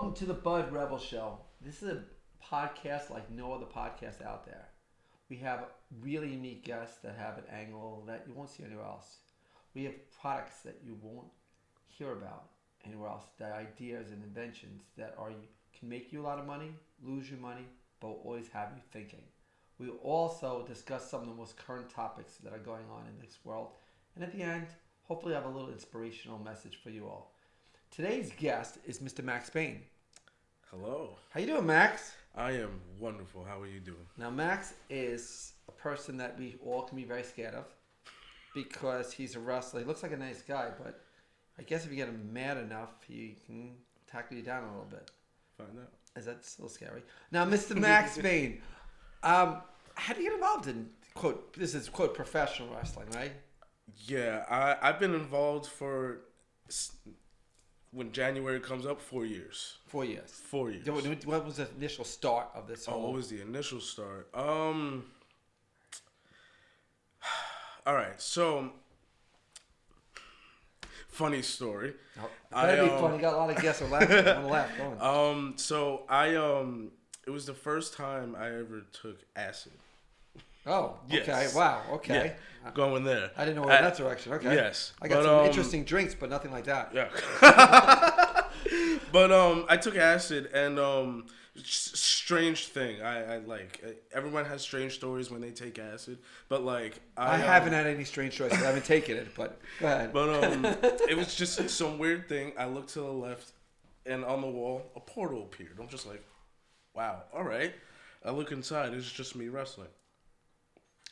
welcome to the Bud Rebel Show. This is a podcast like no other podcast out there. We have really unique guests that have an angle that you won't see anywhere else. We have products that you won't hear about anywhere else. The ideas and inventions that can make you a lot of money, lose you money, but will always have you thinking. We also discuss some of the most current topics that are going on in this world. And at the end, hopefully I have a little inspirational message for you all. Today's guest is Mr. Max Bane. Hello. How you doing, Max? I am wonderful. How are you doing? Now, Max is a person that we all can be very scared of because he's a wrestler. He looks like a nice guy, but I guess if you get him mad enough, he can tackle you down a little bit. Find out. Is that still scary? Now, Mr. Max Bane, how do you get involved in, quote, this is, quote, professional wrestling, right? Yeah, I've been involved for, when January comes up, 4 years. 4 years. 4 years. What was the initial start of this whole? What was the initial start? All right, so funny story. Oh, better be funny. You got a lot of guests on the left. Go on. So it was the first time I ever took acid. Oh, okay. Yes. Wow, okay. Yeah, going there. I didn't know in that direction. Okay. Yes. I got some interesting drinks, but nothing like that. Yeah. But I took acid, and strange thing. I like everyone has strange stories when they take acid, but like I haven't had any strange stories. I haven't taken it, but go ahead. But it was just some weird thing. I looked to the left, and on the wall, a portal appeared. I'm just like, wow, all right. I look inside. It's just me wrestling.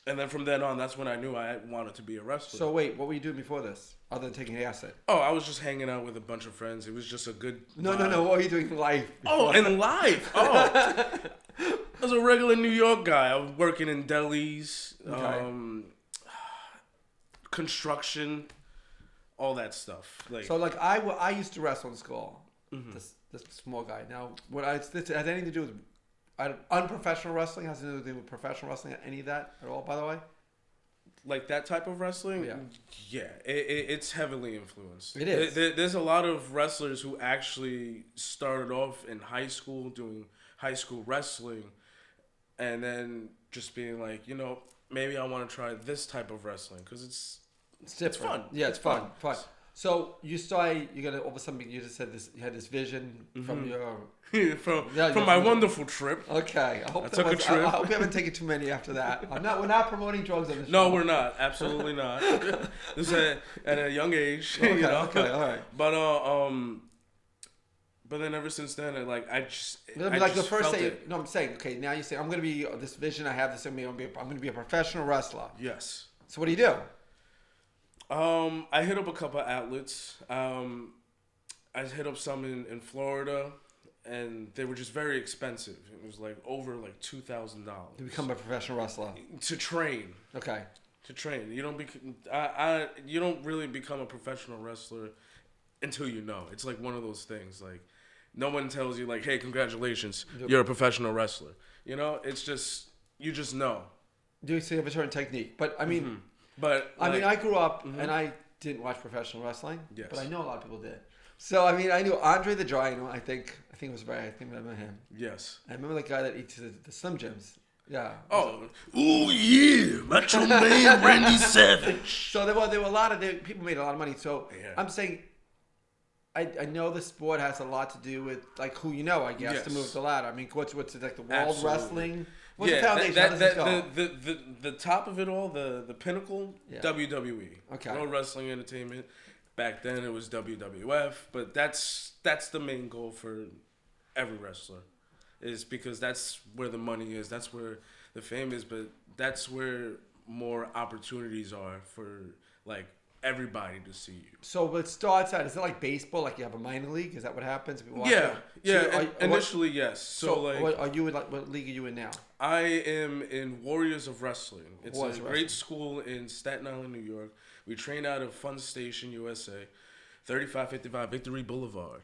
And then from then on, that's when I knew I wanted to be a wrestler. So wait, what were you doing before this, other than taking acid? Oh, I was just hanging out with a bunch of friends. It was just a good No. What were you doing in life? Oh, in life. Oh. I was a regular New York guy. I was working in delis, construction, all that stuff. I used to wrestle in school. Mm-hmm. This small guy. Now, this has anything to do with unprofessional wrestling? Has anything to do with professional wrestling? Any of that at all? By the way, like that type of wrestling. Yeah. It's heavily influenced. It is. There's a lot of wrestlers who actually started off in high school doing high school wrestling, and then just being like, maybe I want to try this type of wrestling because it's fun. Yeah, it's fun. So you started. You got all of a sudden. You just said this. You had this vision from your from my wonderful trip. Okay, I took a trip. I hope we haven't taken too many after that. We're not promoting drugs on the show. No, we're not. Absolutely not. This is at a young age. Okay, okay, all right. But then ever since then, I just the first day. it. No, I'm saying okay. Now you say I'm going to be this vision. I have this. I'm going to be a professional wrestler. Yes. So what do you do? I hit up a couple of outlets. I hit up some in Florida, and they were just very expensive. It was over $2,000 To become a professional wrestler. To train. Okay. To train. You don't really become a professional wrestler until you know. It's like one of those things. Like no one tells you hey, congratulations, you're a professional wrestler. It's just you just know. Do you have a certain technique? But I mean. Mm-hmm. But I grew up and I didn't watch professional wrestling, yes. But I know a lot of people did. So I knew Andre the Giant. I think it was right. I think I remember him. Yes. I remember the guy that eats the Slim Jims. Yeah. Oh yeah, Macho Man Randy Savage. So there were a lot of people made a lot of money. So yeah. I'm saying, I know the sport has a lot to do with who you know. I guess yes. to move the ladder. I mean, what's the world Absolutely. wrestling? What's the foundation? How does this go? The top of it all, the pinnacle, yeah. WWE. Okay. World Wrestling Entertainment. Back then it was WWF, but that's the main goal for every wrestler, is because that's where the money is, that's where the fame is, but that's where more opportunities are for everybody to see you. So it starts out, is it like baseball? Like you have a minor league? Is that what happens? Yeah. Initially, yes. So are you in, what league are you in now? I am in Warriors of Wrestling. It's Warriors a great school in Staten Island, New York. We train out of Fun Station, USA, 3555 Victory Boulevard.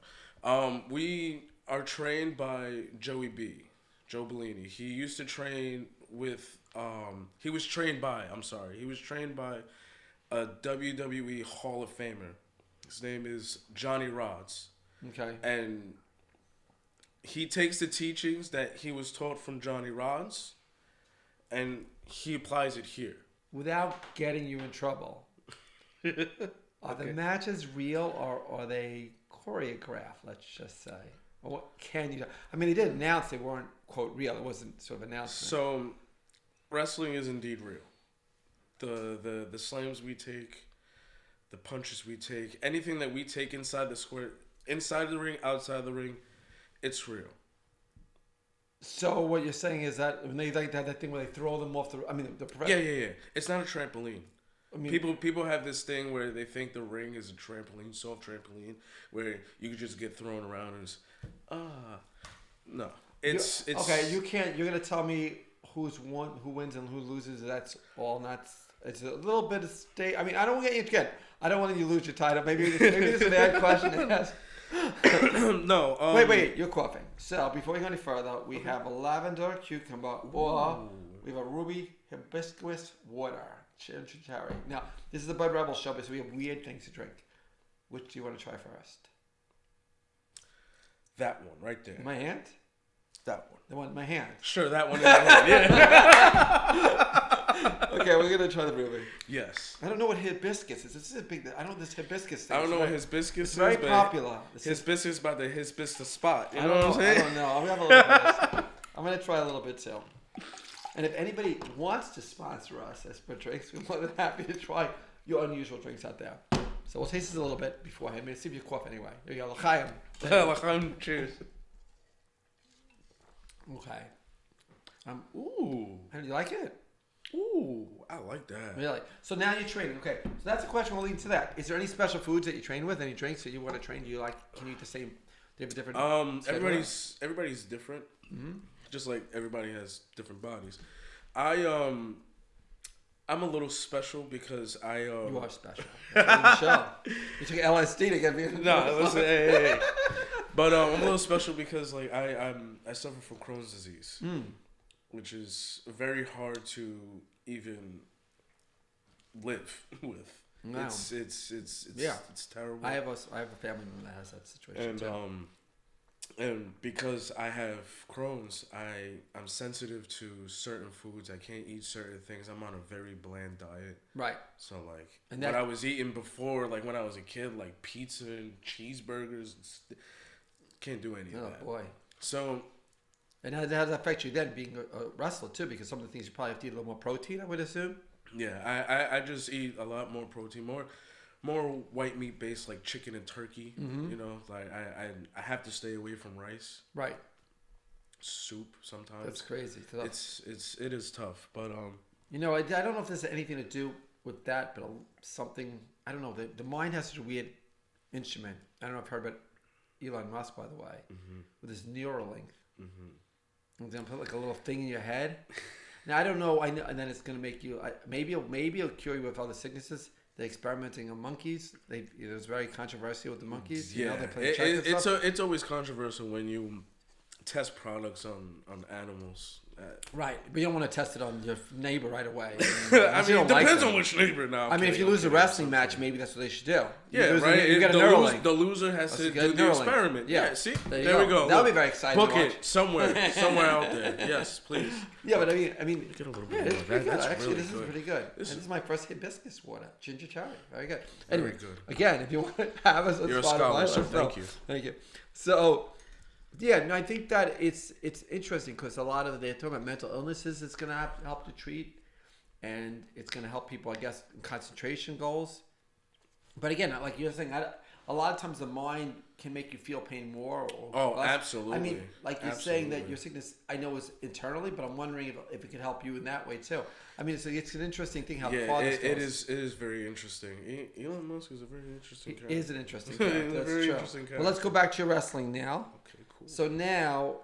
We are trained by Joe Bellini. He used to train with, he was trained by a WWE Hall of Famer. His name is Johnny Rods. Okay. And he takes the teachings that he was taught from Johnny Rods, and he applies it here. Without getting you in trouble, are the matches real or are they choreographed? Let's just say. Or what can you? I mean, they did announce they weren't quote real. It wasn't sort of announcement. So, wrestling is indeed real. The slams we take, the punches we take, anything that we take inside the square, inside the ring, outside the ring, it's real. So what you're saying is that when they like that thing where they throw them off the, I mean Yeah. It's not a trampoline. I mean, People have this thing where they think the ring is a trampoline, soft trampoline, where you can just get thrown around and it's, no. It's okay. You can't. You're gonna tell me who wins and who loses. That's all not. It's a little bit of state. I mean, I don't want you again. I don't want you to lose your title. Maybe this is a bad question to ask. No. Wait. You're coughing. So before we go any further, we have a lavender cucumber or we have a ruby hibiscus water. Cherry. Now, this is the Bud Rebel show, so we have weird things to drink. Which do you want to try first? That one right there. In my hand? That one. The one in my hand. Sure, that one in my hand. Yeah. Okay, we're gonna try the ruby. Yes. I don't know what hibiscus is. This is a big. I don't know this hibiscus thing. I don't know what hibiscus is. Very popular. Hibiscus is about the hibiscus spot. You I know don't what I'm saying? I don't know. I'll have a little bit of this. I'm gonna try a little bit too. And if anybody wants to sponsor us as per drinks, we're more than happy to try your unusual drinks out there. So we'll taste this a little bit beforehand. Maybe see if you cough anyway. There you go. L'chaim. L'chaim. Cheers. Okay. Ooh. How do you like it? Ooh, I like that. Really? So now you're training. Okay. So that's a question. We'll lead to that. Is there any special foods that you train with? Any drinks that you want to train? Do you like? Can you eat the same? Do you have a different? Everybody's different. Mm-hmm. Just like everybody has different bodies. I'm a little special because You are special. That's the show. You took LSD to get me. No, listen, hey. But I'm a little special because like I suffer from Crohn's disease, which is very hard to even live with. Wow. It's terrible. I have a family member that has that situation too. And because I have Crohn's, I'm sensitive to certain foods. I can't eat certain things. I'm on a very bland diet. Right. So like what I was eating before, like when I was a kid, like pizza and cheeseburgers, can't do any of that. Oh boy. So. And how does that affect you then, being a wrestler too? Because some of the things you probably have to eat a little more protein, I would assume. Yeah, I just eat a lot more protein, more white meat based, like chicken and turkey. Mm-hmm. You know, like I have to stay away from rice. Right. Soup sometimes. That's crazy. It is tough, but You know, I don't know if this has anything to do with that, but something, I don't know. The mind has such a weird instrument. I don't know if you've heard about Elon Musk, by the way, with his Neuralink. And then put like a little thing in your head. Now I don't know. I know, and then it's gonna make you. Maybe it'll cure you with other sicknesses. They're experimenting on monkeys. It was very controversial with the monkeys. Yeah, you know, it's always controversial when you test products on animals. Right, but you don't want to test it on your neighbor right away. I mean, it depends on which neighbor now. I mean, if you lose a wrestling match, maybe that's what they should do. Yeah, right. You get a Neuralink. The loser has to do the experiment. Yeah, see? There we go. That'll be very exciting. Book it somewhere out there. Yes, please. Yeah, but I mean, get a little bit more. That's actually, this is pretty good. This is my first hibiscus water, ginger cherry. Very good. Anyway, very good. Again, if you want to have us on You're Spotify, a scholar, so thank you. So. Yeah, no, I think that it's interesting because a lot of they're talking about mental illnesses. It's going to help to treat, and it's going to help people, I guess, in concentration goals. But again, like you're saying, a lot of times the mind can make you feel pain more. Or less. Absolutely. I mean, like you're saying that your sickness, I know, is internally, but I'm wondering if it could help you in that way too. I mean, it's an interesting thing how far this goes. It is very interesting. Elon Musk is a very interesting character. He is an interesting character. That's true. Well, let's go back to your wrestling now. Okay, cool. So now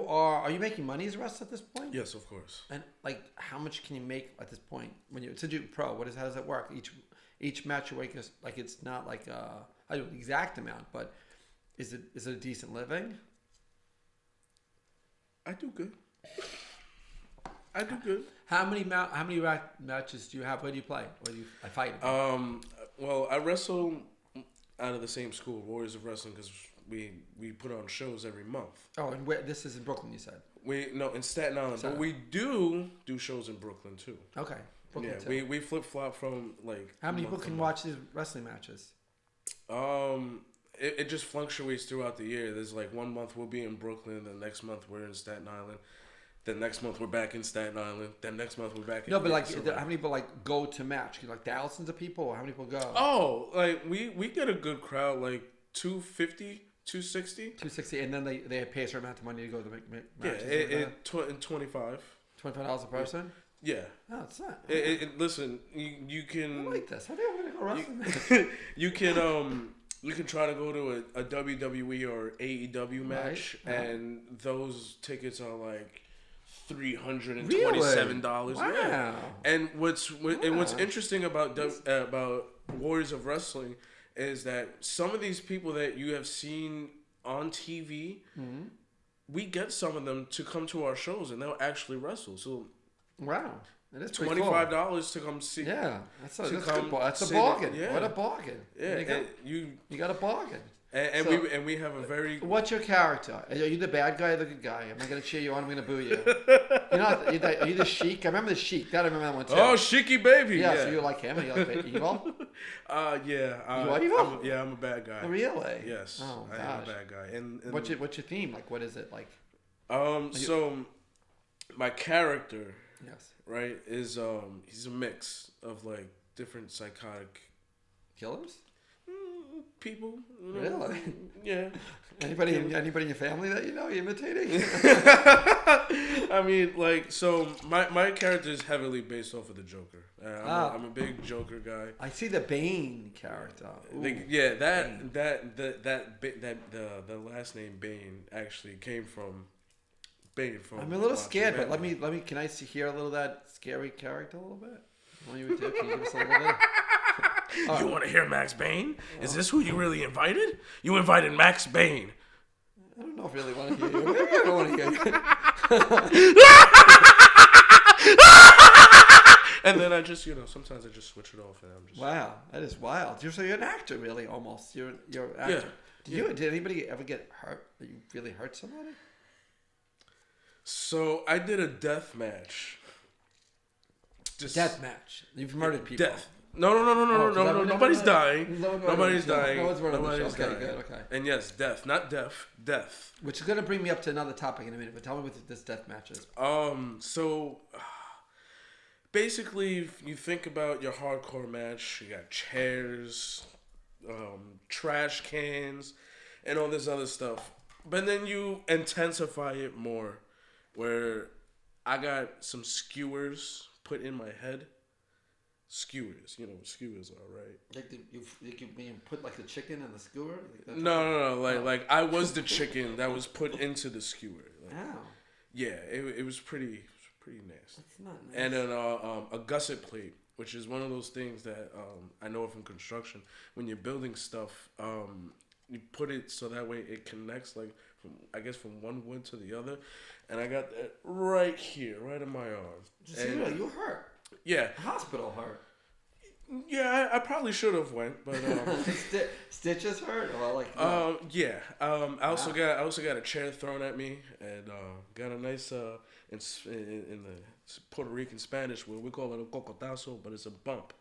are you making money as a wrestler at this point? Yes, of course. And like, how much can you make at this point when since you're pro? How does that work? Each match you make is like, it's not like I don't know the exact amount, but is it a decent living? I do good. How many matches do you have? Where do you play? Where do you fight? Well, I wrestle out of the same school, Warriors of Wrestling, because we put on shows every month. Oh, and this is in Brooklyn, you said? In Staten Island, but we do shows in Brooklyn too. Okay, Brooklyn too. We flip flop from like. How many people can watch these wrestling matches? It just fluctuates throughout the year. There's like 1 month we'll be in Brooklyn, the next month we're in Staten Island, the next month we're back in Staten Island, then next month we're back. No, but like, how many people like go to match? Like thousands of people, or how many people go? Oh, like we get a good crowd, like 250, 260. 260, and then they pay a certain amount of money to go to matches. Yeah, $25. $25 a person. Yeah. No, it's not. Listen, you can. I like this. How do you want to go wrestling? You can try to go to a WWE or AEW match, right. and those tickets are like $327. Really? Wow. Yeah. And what's interesting about Warriors of Wrestling is that some of these people that you have seen on TV, we get some of them to come to our shows, and they'll actually wrestle. So. Wow. That is $25 to come see. Yeah, that's a bargain. Yeah. What a bargain. Yeah, you got a bargain. And we have a very. What's your character? Are you the bad guy or the good guy? Am I going to cheer you on? I'm going to boo you. Are you the Sheik? I remember the Sheik. I remember that one too. Oh, Sheiky baby. Yeah, so you like him? Are you like evil? Yeah. You are evil? I'm a bad guy. Really? Yes. Oh, I am a bad guy. And what's your theme? Like, what is it like? So my character. Yes. Right, is he's a mix of like different psychotic killers, people. Really? Yeah. Anybody in your family that you know imitating? I mean, like, so my character is heavily based off of the Joker. I'm a big Joker guy. I see the Bane character. The last name Bane actually came from. I'm a little scared, but let me. Can I hear a little of that scary character a little bit? What you would do? Can you give us a little bit? You want to hear Max Bane? Is this who you really invited? You invited Max Bane. I don't know if I really want to hear you. Maybe I don't want to hear you. And then I just, sometimes I just switch it off, and I'm just. Wow, that is wild. So you're an actor, really, almost. You're an actor. Yeah. Did anybody ever get hurt? That you really hurt somebody? So I did a death match. Death match. You've murdered people. Death. No. Nobody's dying. Nobody's dying. Nobody's dying. Good. Okay. And yes, death, not deaf. Death. Which is going to bring me up to another topic in a minute. But tell me what this death match is. So basically, if you think about your hardcore match, you got chairs, trash cans, and all this other stuff. But then you intensify it more. Where I got some skewers put in my head. Skewers, you know what skewers are, right? Like you put like the chicken in the skewer? No. Like I was the chicken that was put into the skewer. Like, wow. Yeah, it was pretty nasty. That's not nice. And then a gusset plate, which is one of those things that I know from construction. When you're building stuff, you put it so that way it connects from one wood to the other. And I got that right here, right in my arm. You hurt. Yeah. Hospital hurt. Yeah, I probably should have went, but stitches hurt or like. Yeah. I also got a chair thrown at me and got a nice in the Puerto Rican Spanish where we call it a cocotazo, but it's a bump.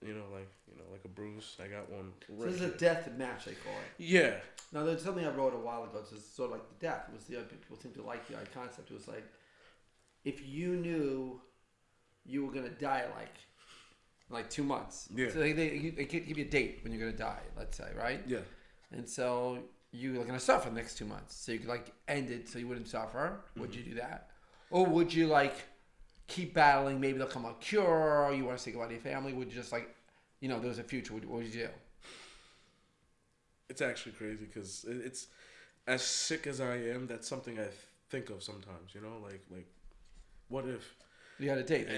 Like a bruise. I got one. Right so this is a death match, they call it. Yeah. Now, there's something I wrote a while ago. It's sort of like the death. It was people seem to like the concept. It was like, if you knew you were gonna die like 2 months. Yeah. So they give you a date when you're gonna die. Let's say, right? Yeah. And so you're gonna suffer the next 2 months. So you could end it so you wouldn't suffer. Would you do that, or would you keep battling? Maybe there'll come a cure. Or you want to say goodbye to your family? Would you just there's a future? What would you do? It's actually crazy because it's as sick as I am. That's something I think of sometimes. Like what if you had a date?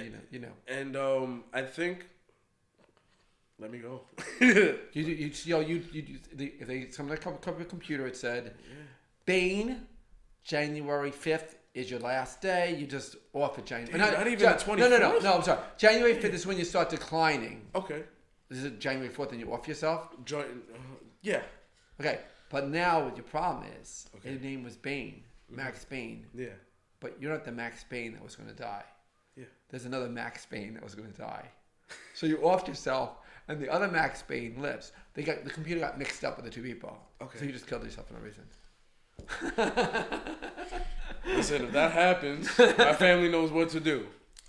And I think. Let me go. If they come up with a computer, it said, Bane, January 5th is your last day. You just off it January. Not even the 24th? No, I'm sorry. January 5th is when you start declining. Okay. Is it January 4th and you off yourself? Yeah. Okay. But now what your problem is, Okay. his name was Bane, Max Bane. Yeah. But you're not the Max Bane that was going to die. Yeah. There's another Max Bane that was going to die. So you offed yourself, and the other Max Bane lives. The computer got mixed up with the two people. Okay. So you just killed yourself for no reason. Listen, if that happens, my family knows what to do.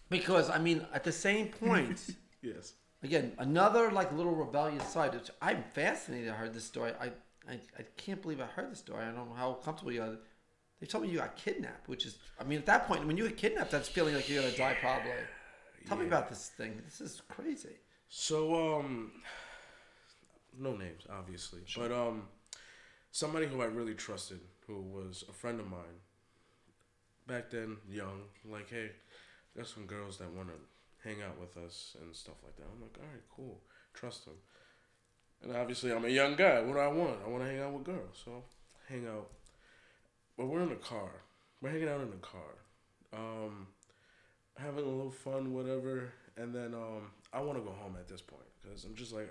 Because, I mean, at the same point, Yes. again, another like little rebellious side. Which I'm fascinated. I heard this story. I can't believe I heard this story. I don't know how comfortable you are. They told me you got kidnapped, which is, I mean, at that point, when you get kidnapped, that's feeling like you're gonna die probably. Tell me about this thing. This is crazy. So, no names, obviously, Sure. but somebody who I really trusted, who was a friend of mine, back then, young, like, hey, got some girls that want to hang out with us and stuff like that. I'm like, all right, cool, trust them. And obviously, I'm a young guy. What do I want? I want to hang out with girls, so hang out. But we're in the car. We're hanging out in the car, having a little fun, whatever. And then I want to go home at this point because I'm just like,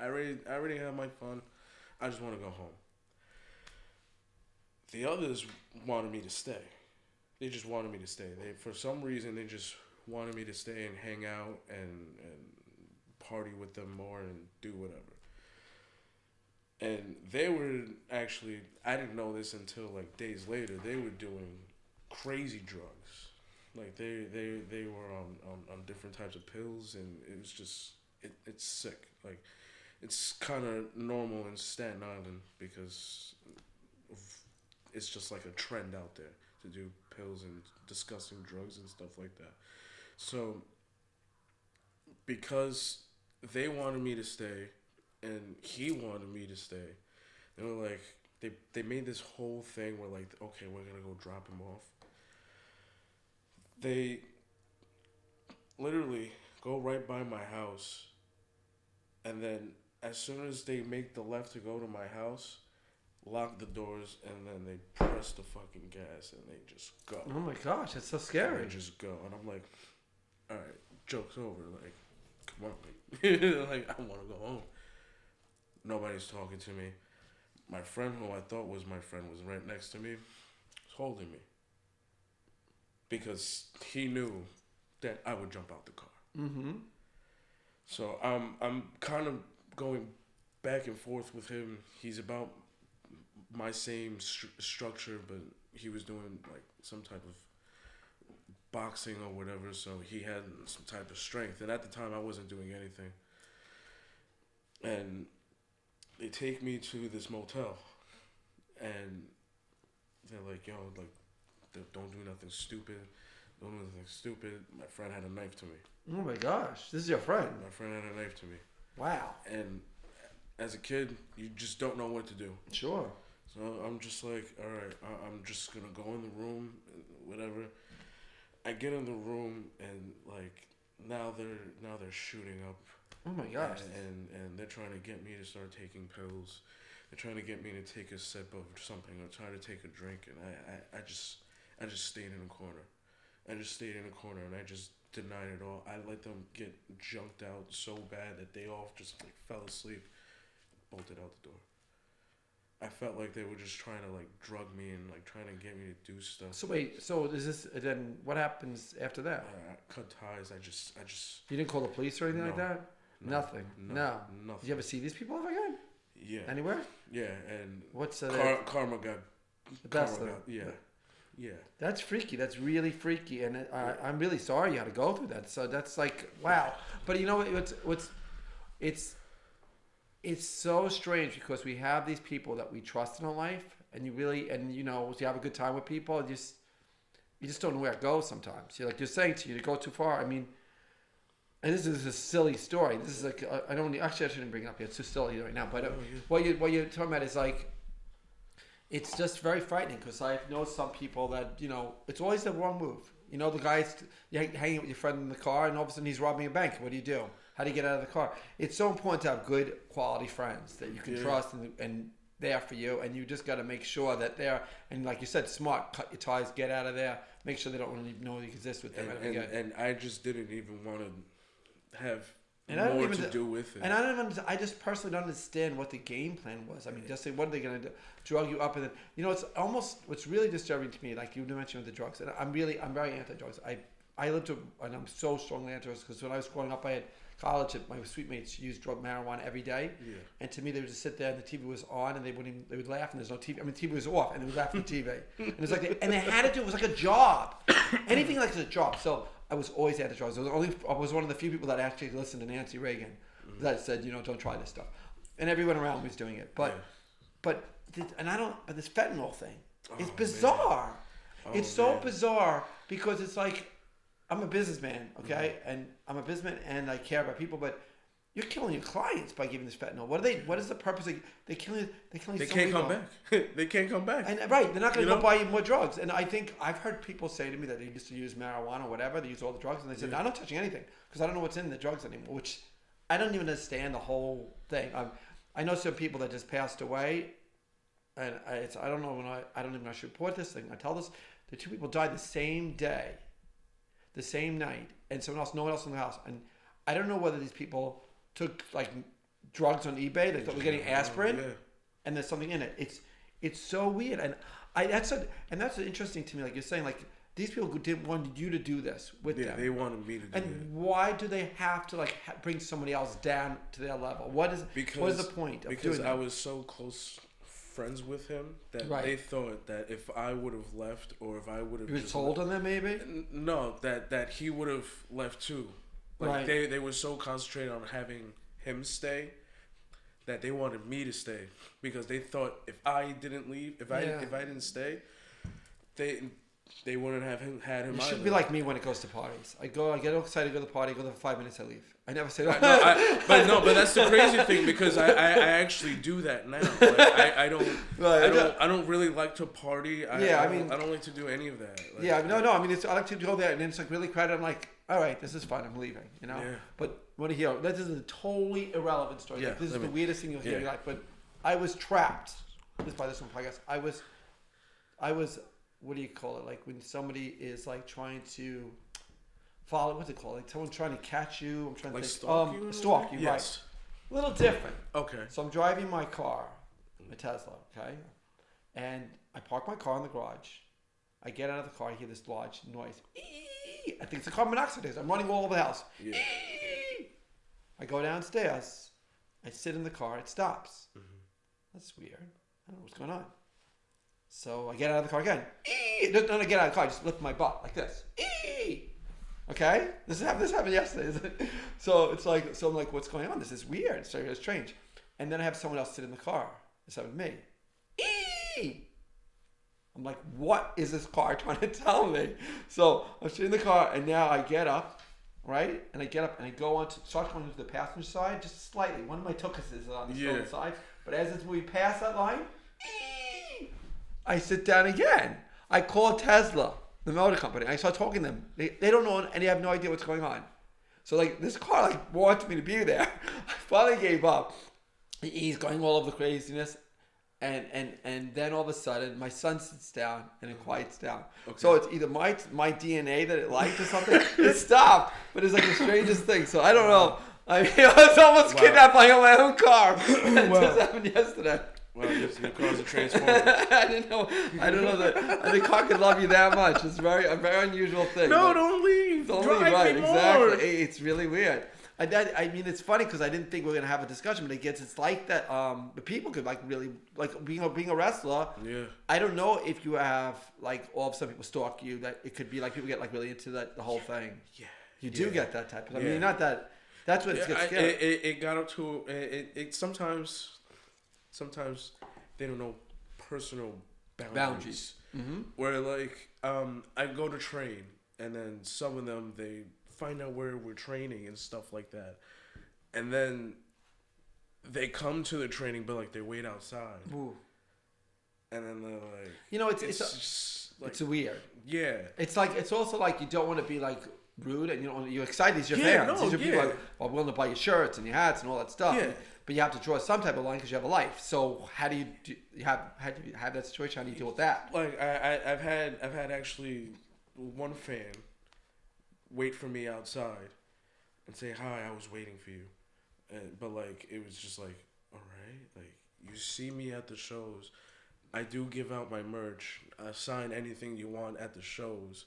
all right, I already had my fun. I just want to go home. The others wanted me to stay. They just wanted me to stay. They, for some reason, they just wanted me to stay and hang out and party with them more and do whatever. And they were actually, I didn't know this until like days later, they were doing crazy drugs. Like they were on different types of pills, and it was just, it's sick. Like it's kind of normal in Staten Island because it's just like a trend out there to do pills and disgusting drugs and stuff like that. So because they wanted me to stay and he wanted me to stay, they were like, they made this whole thing where like, okay, we're gonna go drop him off. They literally go right by my house, and then as soon as they make the left to go to my house, lock the doors, and then they press the fucking gas, and they just go. Oh my gosh, that's so scary. They just go, and I'm like, all right, joke's over. Like, come on, like I want to go home. Nobody's talking to me. My friend, who I thought was my friend, was right next to me, was holding me. Because he knew that I would jump out the car. Mm-hmm. So I'm kind of going back and forth with him. He's about my same structure, but he was doing like some type of boxing or whatever, so he had some type of strength. And at the time, I wasn't doing anything. And they take me to this motel, and they're like, yo, like, don't do nothing stupid. Don't do nothing stupid. My friend had a knife to me. Oh my gosh, this is your friend. My friend had a knife to me. Wow. And as a kid, you just don't know what to do. Sure. So I'm just like, all right, I'm just gonna go in the room, whatever. I get in the room, and like now they're shooting up. Oh my gosh. And they're trying to get me to start taking pills. They're trying to get me to take a sip of something or try to take a drink, and I just stayed in a corner. I just stayed in a corner, and I just denied it all. I let them get junked out so bad that they all just like fell asleep, bolted out the door. I felt like they were just trying to like drug me and like trying to get me to do stuff. So wait, so is this then? What happens after that? I cut ties. I just. You didn't call the police or anything like that? No, Nothing. No. Nothing. Did you ever see these people ever again? Yeah. Anywhere? Yeah, and What's karma got the best? karma got, yeah. Yeah. That's freaky. That's really freaky, and I'm really sorry you had to go through that. So that's like wow. But you know what? It's so strange because we have these people that we trust in our life, and you know, you have a good time with people, and you just don't know where it goes sometimes. You're saying to you to go too far. I mean, and this is a silly story. This is like I shouldn't bring it up yet. It's too silly right now. But what you're talking about is like. It's just very frightening because I know some people that, you know, it's always the wrong move. You know, the guy's you're hanging with your friend in the car and all of a sudden he's robbing a bank. What do you do? How do you get out of the car? It's so important to have good quality friends that you can trust and there for you. And you just got to make sure that they're, and like you said, smart, cut your ties, get out of there. Make sure they don't really know you exist with them. And I just didn't even want to have And I don't more even to do with it. And I don't even. I just personally don't understand what the game plan was. I mean, just say, what are they going to do? Drug you up, and then it's almost what's really disturbing to me. Like you mentioned with the drugs, and I'm very anti-drugs. I lived to, and I'm so strongly anti-drugs because when I was growing up, I had college. My sweet mates used marijuana every day, and to me, they would just sit there and the TV was on, and they would laugh, and there's no TV. I mean, the TV was off, and they would laugh at the TV, and it was like, and they had to do. It was like a job, anything like a job. So I was always anti-drugs. I was one of the few people that actually listened to Nancy Reagan, that said, don't try this stuff, and everyone around me was doing it. But this fentanyl thing, it's bizarre. It's so bizarre because it's like, I'm a businessman, okay, and I'm a businessman and I care about people, but you're killing your clients by giving this fentanyl. What is the purpose? They killing. They can't come back. They can't come back. And right, they're not going to go buy you more drugs. And I think I've heard people say to me that they used to use marijuana or whatever. They use all the drugs, and they said, "I'm not touching anything because I don't know what's in the drugs anymore." Which I don't even understand the whole thing. I know some people that just passed away, and I don't know I don't even know I should report this thing. I tell this: the two people died the same day, the same night, and no one else in the house. And I don't know whether these people took like drugs on eBay. They thought we were getting aspirin, and there's something in it. It's so weird, and that's interesting to me. Like you're saying, like these people didn't want you to do this with them. They wanted me to do it. And why do they have to like bring somebody else down to their level? What is the point of doing that? Because I was so close friends with him that they thought that if I would have left or if I would have... You were told on them maybe? No, that he would have left too. Like they were so concentrated on having him stay that they wanted me to stay because they thought if I didn't leave, if I didn't stay, they wouldn't have had him. You should be like me when it goes to parties. I get excited to go to the party, go there for 5 minutes, I leave. I never say that. But that's the crazy thing because I actually do that now. Like, I don't really like to party. I don't like to do any of that. Like, I mean, I like to go there and then it's like really crowded. I'm like, all right, this is fun. I'm leaving. Yeah. But what do you hear? This is a totally irrelevant story. Yeah, like, this is the weirdest thing you'll hear in your life. But I was trapped. This one podcast. I was. What do you call it? Like when somebody is like trying to follow. What's it called? Like someone trying to catch you. I'm trying to stalk you. Stalk you, yes. Right? A little different. Okay. So I'm driving my car, a Tesla. Okay, and I park my car in the garage. I get out of the car. I hear this large noise. I think it's the carbon monoxide. I'm running all over the house. Yeah. I go downstairs. I sit in the car. It stops. Mm-hmm. That's weird. I don't know what's going on. So I get out of the car again. Don't get out of the car. I just lift my butt like this. Okay? This happened yesterday. So it's like, I'm like, what's going on? This is weird. It's very strange. And then I have someone else sit in the car. This happened to me. I'm like, what is this car trying to tell me? So I'm sitting in the car, and now I get up, right? And I get up, and I start going to the passenger side just slightly. One of my tuchuses is on the side. But as we pass that line, I sit down again. I call Tesla, the motor company. I start talking to them. They don't know, and they have no idea what's going on. So like this car like wants me to be there. I finally gave up. He's going all over the craziness, and then all of a sudden my son sits down and it quiets down. Okay. So it's either my DNA that it liked or something. It stopped, but it's like the strangest thing. So I don't know. I mean, I was almost kidnapped by my own car. It just happened yesterday. Well, your car's a transformer. I don't know that the car could love you that much. It's a very unusual thing. No, don't leave. Don't Drive leave, right? Me more. Exactly. It's really weird. I mean, it's funny because I didn't think we were gonna have a discussion, but it's like that. The people could like really like being a wrestler. Yeah. I don't know if you have like all of a sudden people stalk you. That it could be like people get like really into the whole thing. Yeah. You do get that type of. I mean, not that. That's what gets scary. It got up to it. Sometimes they don't know personal boundaries. Mm-hmm. Where like I go to train and then some of them they find out where we're training and stuff like that, and then they come to the training but like they wait outside. Ooh. And then they're like, it's weird. Yeah, it's like it's also like you don't want to be like rude and you're excited. These are your fans. These are people like are willing to buy your shirts and your hats and all that stuff. Yeah. But you have to draw some type of line because you have a life. So how do you have that situation? How do you deal with that? Like I've had actually one fan wait for me outside, and say hi. I was waiting for you, but like it was just like, all right, like you see me at the shows. I do give out my merch. I sign anything you want at the shows,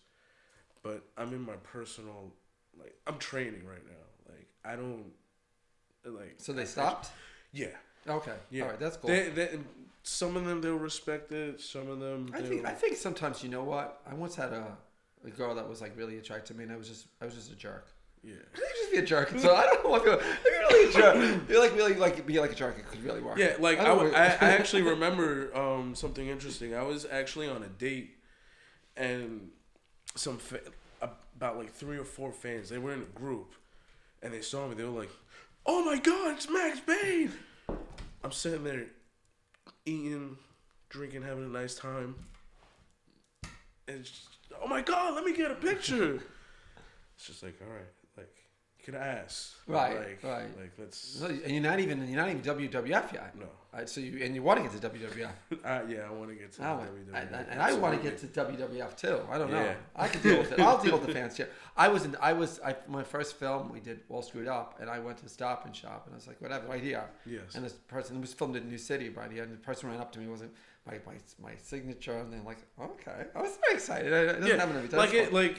but I'm in my personal, like I'm training right now. Like I don't like. So they stopped? Yeah. Okay. Yeah. All right. That's cool. Some of them they'll respect it. Some of them. I think sometimes, you know what? I once had a girl that was like really attracted to me, and I was just a jerk. Yeah. You just be a jerk. So I don't know what if you're really a jerk. You're like really like be like a jerk. It could really work. Yeah, like I actually remember something interesting. I was actually on a date, and about like 3 or 4 fans. They were in a group, and they saw me. They were like, "Oh my God, it's Max Bane!" I'm sitting there, eating, drinking, having a nice time, and it's just, oh my God, let me get a picture. It's just like, all right. Like, you could ask. Right, right. Like, let's... And you're not even WWF yet. No. So you want to get to WWF. Yeah, I want to get to WWF. And I want to get to WWF too. I don't know. Yeah. I can deal with it. I'll deal with the fans here. My first film, we did All Screwed Up, and I went to Stop and Shop, and I was like, whatever, right here. Yes. And this person, it was filmed in New City right here, and the person ran up to me, wasn't my signature, and they're like, okay. I was very excited. It doesn't happen every time.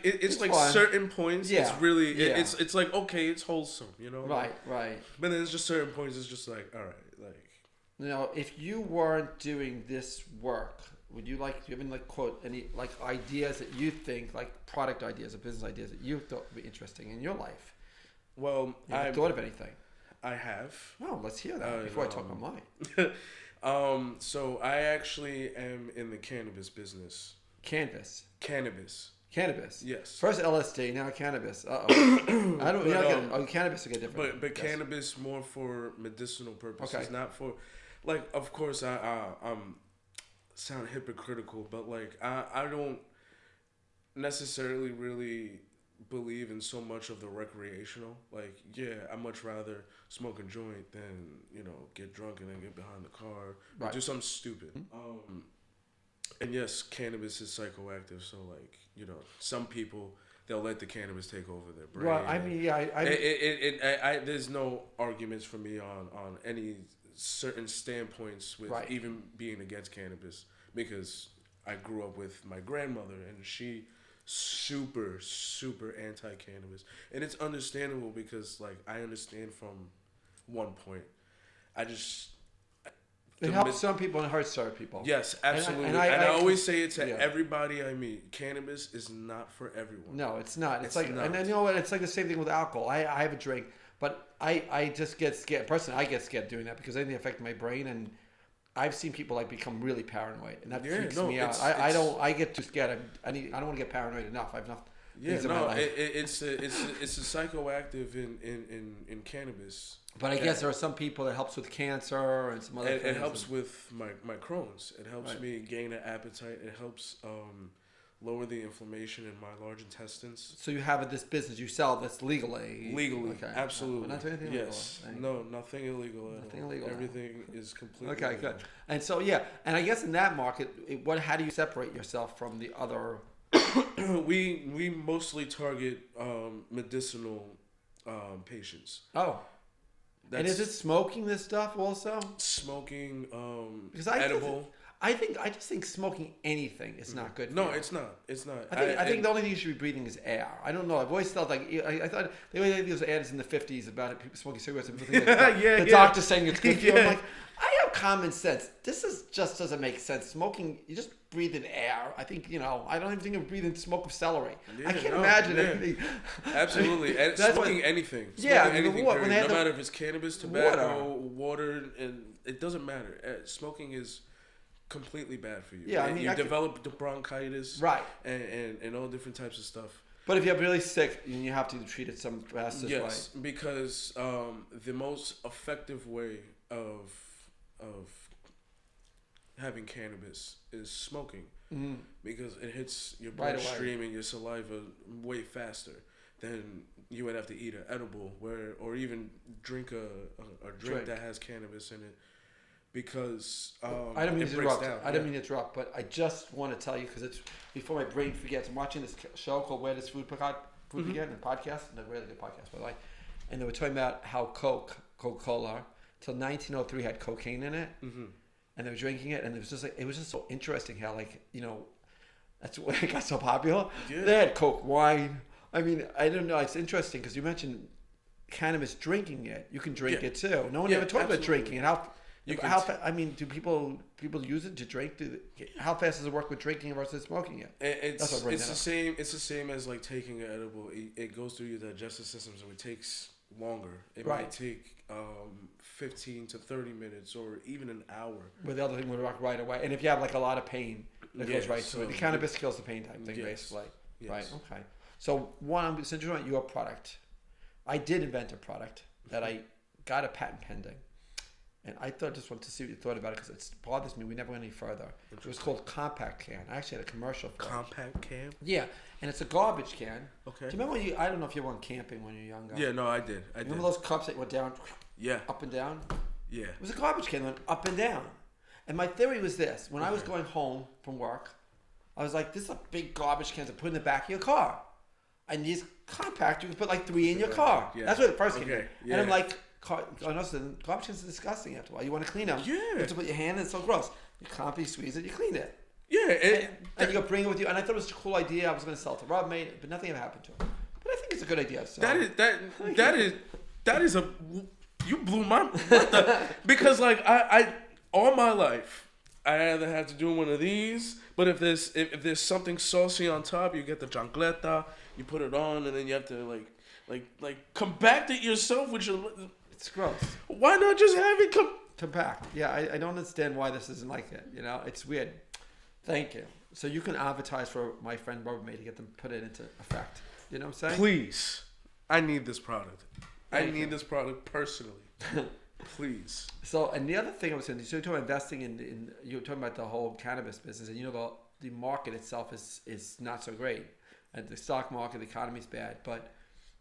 It's like fun. certain points. Yeah. It's really Yeah. it's like, okay, it's wholesome, you know. Right. But then there's just certain points. It's just like, all right, like. Now, if you weren't doing this work, would you like? Do you have any like quote any like ideas that you think like product ideas or business ideas that you thought would be interesting in your life? Well, I thought of anything. I have. Oh, let's hear that before I talk on mine. So I actually am in the cannabis business. Cannabis. Yes. First LSD, now cannabis. I don't. You're not getting, cannabis will get different. But cannabis more for medicinal purposes, okay. Not for, like. Of course, I'm sound hypocritical, but like I don't necessarily really believe in so much of the recreational. Like, yeah, I much rather smoke a joint than get drunk and then get behind the car or do something stupid. And yes, cannabis is psychoactive, so like some people they'll let the cannabis take over their brain. Right. I mean, yeah. There's no arguments for me on any certain standpoints with even being against cannabis, because I grew up with my grandmother and she super anti-cannabis, and it's understandable because like I understand from one point. It helps some people and hurts other people. Yes, absolutely. And I always say it to everybody I meet. Cannabis is not for everyone. No, it's not. It's like, not. And then you know what? It's like the same thing with alcohol. I have a drink, but I just get scared. Personally, I get scared doing that because anything affects my brain, and I've seen people like become really paranoid, and that freaks me out. I get too scared. I don't want to get paranoid enough. I've enough. It's a psychoactive in cannabis. But I guess there are some people that helps with cancer and some other things. It helps with my Crohn's. It helps me gain an appetite. It helps lower the inflammation in my large intestines. So you have this business you sell that's legally? Legally, absolutely. Not doing anything illegal. No, nothing illegal at all. Nothing illegal. Everything is completely okay, legal. Good. And so and I guess in that market, how do you separate yourself from the other? we mostly target medicinal patients. Oh. And is it smoking this stuff also? Smoking, because edible. I just think smoking anything is not good. No, it's not. It's not. I think the only thing you should be breathing is air. I don't know. I've always felt like I thought they always had those ads in the 50s about people smoking cigarettes and people the doctor saying it's good for you. I'm like, I have common sense. This just doesn't make sense. Smoking, you just breathe in air. I think I don't even think of breathing smoke of celery. I can't imagine anything. Absolutely, and smoking anything. Anything. No matter if it's cannabis, tobacco, water, and it doesn't matter. Smoking is completely bad for you. Yeah, I mean, you develop the bronchitis, right, and all different types of stuff. But if you're really sick, you have to treat it some fastest way. Yes, because the most effective way of having cannabis is smoking, because it hits your bloodstream and your saliva way faster than you would have to eat an edible or even drink a drink that has cannabis in it. Because I don't mean to interrupt. I don't mean to interrupt, but I just want to tell you because it's before my brain forgets. I'm watching this show called "Where Does Food Begin?" a podcast, and a really good podcast, by the way. and they were talking about how Coca-Cola, till 1903 had cocaine in it, and they were drinking it, and it was just so interesting how that's why it got so popular. Yeah. They had Coke wine. I mean, I don't know. It's interesting because you mentioned cannabis drinking it. You can drink it too. No one ever talked about drinking it. Do people use it to drink? How fast does it work with drinking versus smoking it? It's the same. It's the same as like taking an edible. It goes through your digestive system, so it takes longer. It might take 15 to 30 minutes or even an hour. But the other thing would work right away. And if you have like a lot of pain, it goes right to it. The cannabis kills the pain type thing, basically. Yes. Right. Okay. So since you're on your product, I did invent a product that I got a patent pending. And I just wanted to see what you thought about it because it bothers me. We never went any further. It was called Compact Can. I actually had a commercial for Compact Can? Yeah. And it's a garbage can. Okay. Do you remember I don't know if you went camping when you were younger. Yeah, no, I did. Remember those cups that went down? Yeah. Up and down? Yeah. It was a garbage can that went up and down. And my theory was this. When I was going home from work, I was like, this is a big garbage can to put in the back of your car. And these compact, you can put like 3 in your car. Yeah. That's what it first came in. Yeah. And I'm like, garbage cans are disgusting after a while. You want to clean them. Yeah. You have to put your hand in. It's so gross. You you squeeze it, you clean it. Yeah. And you go bring it with you. And I thought it was a cool idea. I was going to sell it to Rob, mate, but nothing ever happened to it. But I think it's a good idea. So. That is you blew my because like I all my life I either had to do one of these, but if there's something saucy on top, you get the chancleta, you put it on, and then you have to like compact it yourself with your. It's gross. Why not just have it compact? Yeah, I don't understand why this isn't like it. It's weird. Thank you. So you can advertise for my friend Rubbermaid to get them put it into effect. You know what I'm saying? Please, I need this product. I need this product personally. Please. So, and the other thing I was saying, so you're talking about investing in you're talking about the whole cannabis business, and the market itself is not so great, and the stock market, the economy's bad.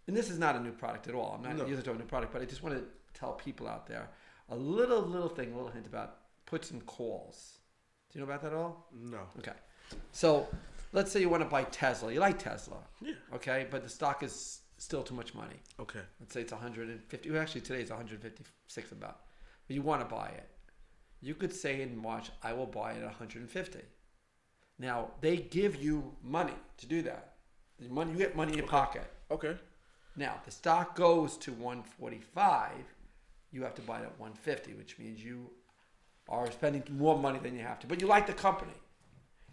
And this is not a new product at all. I'm not using a new product, but I just want to tell people out there a little hint about puts and calls. Do you know about that at all? No. Okay. So, let's say you want to buy Tesla. You like Tesla. Yeah. Okay, but the stock is still too much money. Okay. Let's say it's 150. Well, actually, today it's 156 about. But you want to buy it. You could say in March, I will buy it at 150. Now, they give you money to do that. You get money in your pocket. Okay. Now, if the stock goes to 145, you have to buy it at 150, which means you are spending more money than you have to. But you like the company.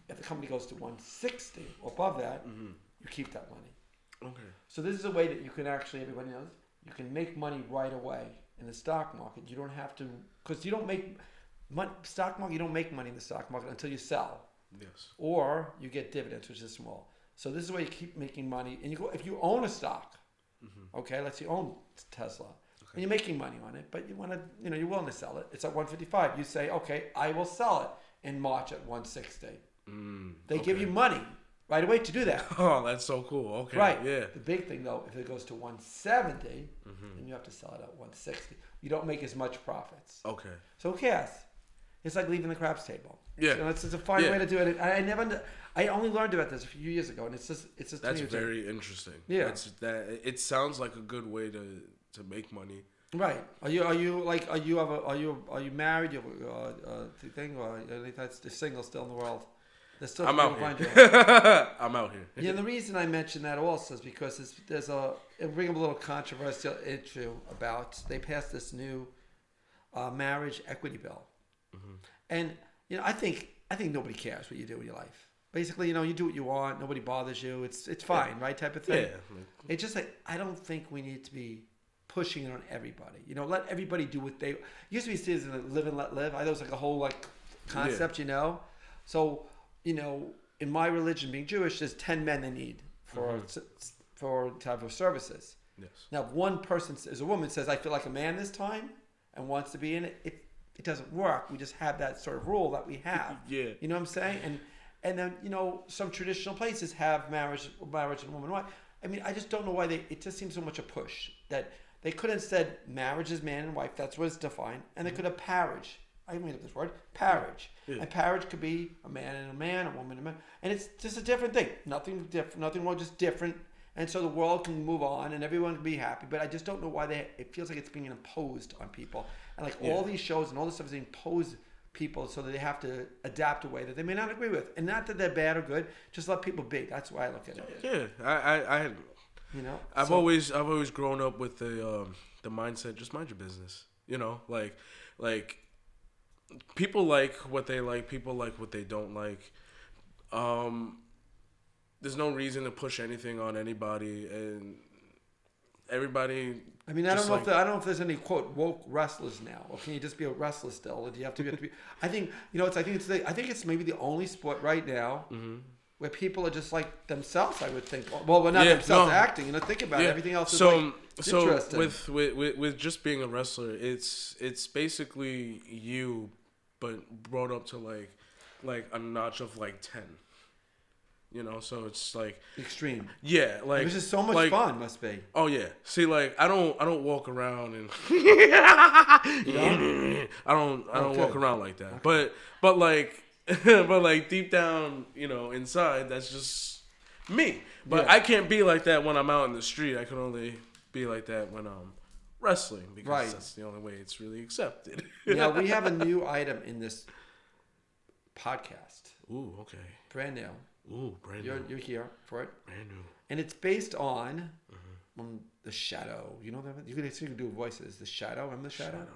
If the company goes to 160 or above that, you keep that money. Okay. So this is a way that you can actually, everybody knows, you can make money right away in the stock market. You don't have to, because you don't make money, stock market. You don't make money in the stock market until you sell. Yes. Or you get dividends, which is small. So this is where you keep making money. And if you own a stock, okay, let's say you own Tesla, and you're making money on it, but you want to, you're willing to sell it. It's at 155. You say, okay, I will sell it in March at 160. They give you money right away to do that. Oh, that's so cool. Okay. Right. Yeah. The big thing, though, if it goes to 170, then you have to sell it at 160. You don't make as much profits. Okay. So who cares? It's like leaving the craps table. Yeah. It's a fine way to do it. I only learned about this a few years ago, and it's just. That's very interesting. Yeah. It sounds like a good way to make money. Right. Are you married? You have a thing, or that's the single still in the world? I'm out here. I'm out here. Yeah, the reason I mention that also is because it'll bring up a little controversial issue about they passed this new marriage equity bill, and I think nobody cares what you do with your life. Basically, you do what you want. Nobody bothers you. It's fine, right? Type of thing. Yeah. It's just like I don't think we need to be pushing it on everybody. Let everybody do what they. Used to be citizens live and let live. I thought it was like a whole concept, So. In my religion, being Jewish, there's 10 men they need for type of services. Yes. Now, if one person, as a woman, says, I feel like a man this time and wants to be in it, it doesn't work. We just have that sort of rule that we have. Yeah. You know what I'm saying? And then, some traditional places have marriage and woman and wife. I mean, I just don't know why it just seems so much a push that they could have said marriage is man and wife. That's what it's defined. And they could have parage. I made up this word, parage. Yeah. And parage could be a man and a man, a woman and a man. And it's just a different thing. Nothing different, nothing more, just different. and so the world can move on and everyone can be happy. But I just don't know why it feels like it's being imposed on people, and like all these shows and all this stuff is imposed people so that they have to adapt a way that they may not agree with, and not that they're bad or good. Just let people be. That's why I look at it. Yeah, I you know, I've always grown up with the mindset, just mind your business. You know, like people like what they like, people like what they don't like. There's no reason to push anything on anybody, and everybody. I mean, I don't know if there's any quote woke wrestlers now, or can you just be a wrestler still, or do you have to be? I think I think it's maybe the only sport right now where people are just like themselves. I would think. Well, we're not themselves acting. Think about it. Everything else is interesting. with just being a wrestler, it's basically you, but brought up to like a notch of like 10. You know, so it's like extreme. Yeah, like this is so much fun. Must be. Oh yeah. See, like I don't walk around and I don't walk around like that. Okay. But like deep down, inside, that's just me. But I can't be like that when I'm out in the street. I can only be like that when I'm wrestling, because that's the only way it's really accepted. Now we have a new item in this podcast. Ooh, okay. Brand new. Ooh, brand new. You're here for it. Brand new. And it's based on The Shadow. You know that? You can do voices. The Shadow. Remember The Shadow?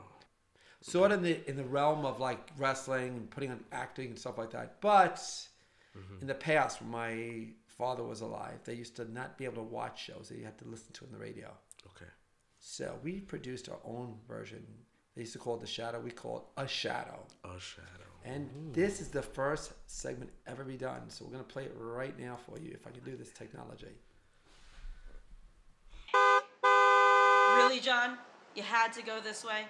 Sort of in the realm of like wrestling and putting on acting and stuff like that. But in the past, when my father was alive, they used to not be able to watch shows that you had to listen to on the radio. Okay. So we produced our own version. They used to call it The Shadow. We call it A Shadow. A Shadow. And this is the first segment ever be done. So we're going to play it right now for you, if I can do this technology. Really, John? You had to go this way?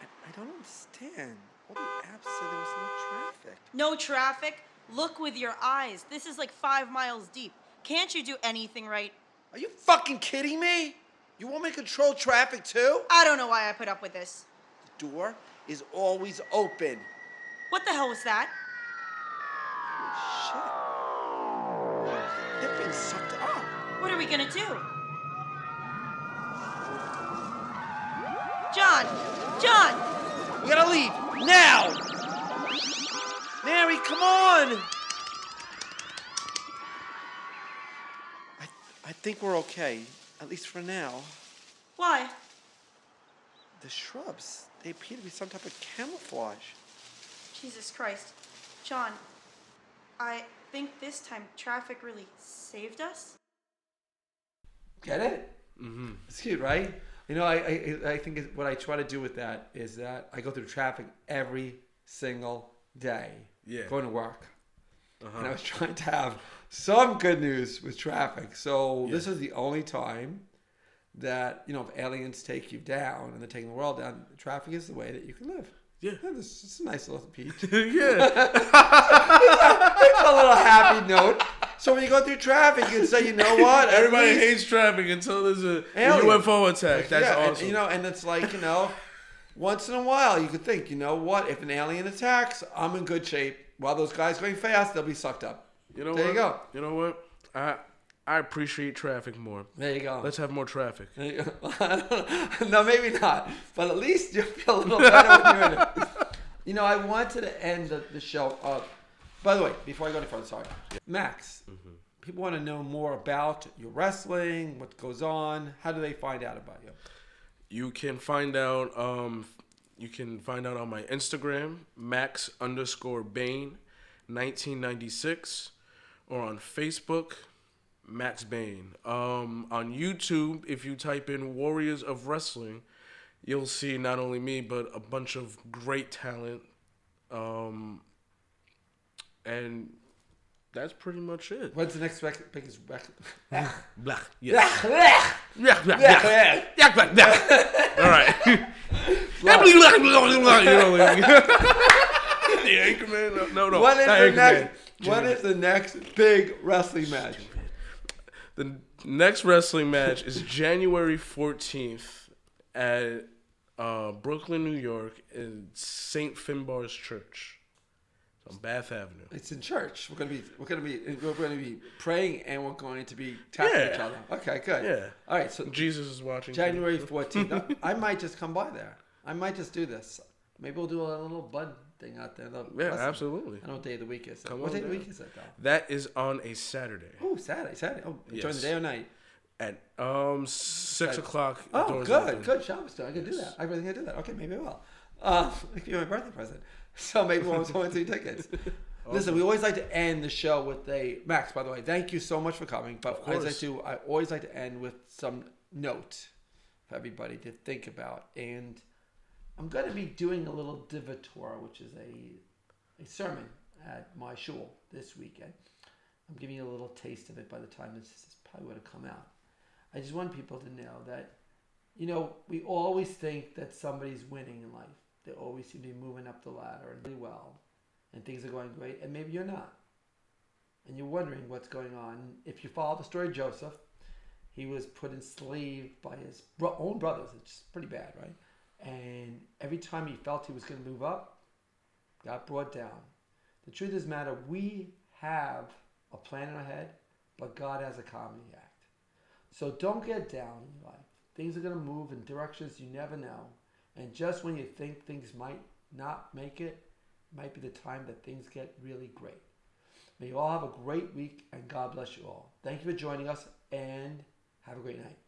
I don't understand. All the apps said there was no traffic. No traffic? Look with your eyes. This is like 5 miles deep. Can't you do anything right? Are you fucking kidding me? You want me to control traffic too? I don't know why I put up with this. The door is always open. What the hell was that? Shit. They're being sucked up. What are we gonna do? John! John! We gotta leave. Now! Mary, come on! I think we're okay. At least for now. Why? The shrubs, they appear to be some type of camouflage. Jesus Christ. John, I think this time traffic really saved us. Get it? Mm-hmm. It's cute, right? I think what I try to do with that is that I go through traffic every single day. Yeah. Going to work. And I was trying to have some good news with traffic. So this is the only time that, if aliens take you down and they're taking the world down, traffic is the way that you can live. Yeah. It's a nice little peach. Yeah. It's a little happy note. So when you go through traffic, you can say, you know what? Everybody hates traffic until there's a UFO attack. That's awesome. And it's like, once in a while you could think, you know what? If an alien attacks, I'm in good shape. While those guys going fast, they'll be sucked up. You know there what? You go. You know what? I appreciate traffic more. There you go. Let's have more traffic. No, maybe not. But at least you'll feel a little better when you're in it. I wanted to end the show up. By the way, before I go any further, sorry. Max, people want to know more about your wrestling, what goes on. How do they find out about you? You can find out on my Instagram, Max_Bane 1996, or on Facebook, Max Bane. On YouTube, if you type in Warriors of Wrestling, you'll see not only me, but a bunch of great talent. And that's pretty much it. What's the next biggest record? Black. Yes. All right. The Anchorman? No. What is the next big wrestling match? The next wrestling match is January 14th at Brooklyn, New York, in St. Finbar's Church. on Bath Avenue. It's in church. We're gonna be praying, and we're going to be tapping each other. Okay, good. Yeah. All right. So Jesus is watching. January 14th. I might just come by there. I might just do this. Maybe we'll do a little bud thing out there. Yeah, absolutely. I don't know what day of the week is. Come What on day of the down. week is that, though? That is on a Saturday. Oh, Saturday. Oh, during the day or night? At 6 o'clock. Oh, doors good. open. Good. Shabbos. I can do that. I really can do that. Okay, maybe I will. It could be my birthday present. So maybe we'll have 2 tickets. Listen, we always like to end the show with Max, by the way, thank you so much for coming. But as I do, I always like to end with some note for everybody to think about. And I'm going to be doing a little divator, which is a sermon at my shul this weekend. I'm giving you a little taste of it by the time this is probably going to come out. I just want people to know that, we always think that somebody's winning in life. They always seem to be moving up the ladder and really well. And things are going great, and maybe you're not. And you're wondering what's going on. If you follow the story of Joseph, he was put enslaved by his own brothers, which is pretty bad, right? And every time he felt he was going to move up, got brought down. The truth is, matter, we have a plan in our head, but God has a comedy act. So don't get down in your life. Things are going to move in directions you never know. And just when you think things might not make it, might be the time that things get really great. May you all have a great week, and God bless you all. Thank you for joining us, and have a great night.